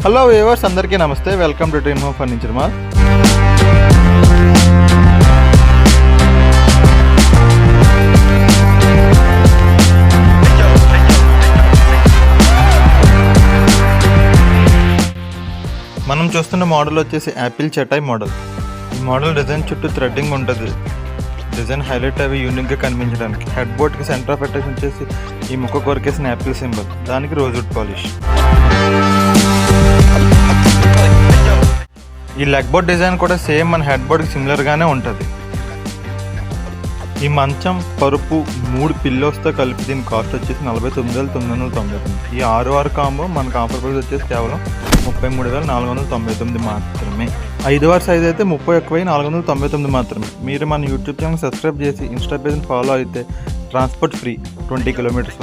Hello viewers, అందరికీ నమస్తే. Welcome to dream home furniture mall. మనం చూస్తున్న మోడల్ వచ్చేసి యాపిల్ చటాయ్ మోడల్. ఈ మోడల్ డిజైన్ చుట్టూ థ్రెడ్డింగ్ ఉంటుంది. డిజైన్ హైలైట్ అవి యూనిక్గా కనిపించడానికి. హెడ్ బోర్డ్కి సెంటర్ ఆఫ్ అట్రాక్షన్ వచ్చేసి ఈ ముక్క కొరికేసిన యాపిల్ సింబల్, దానికి రోజ్వుడ్ పాలిష్. ఈ లెగ్ బోర్డ్ డిజైన్ కూడా సేమ్ మన హెడ్ బోర్డ్కి సిమిలర్గానే ఉంటుంది. ఈ మంచం, పరుపు, 3 పిల్లోస్తో కలిపి దీని కాస్ట్ వచ్చేసి 49,999. ఈ 6 కాంబో మనకు ఆఫర్ ప్రైస్ వచ్చేసి కేవలం 33,499 మాత్రమే. 5 సైజ్ అయితే 31,499 మాత్రమే. మీరు మన యూట్యూబ్ ఛానల్ సబ్స్క్రైబ్ చేసి ఇన్స్టా పేజ్ని ఫాలో అయితే ట్రాన్స్పోర్ట్ ఫ్రీ 20 కిలోమీటర్స్.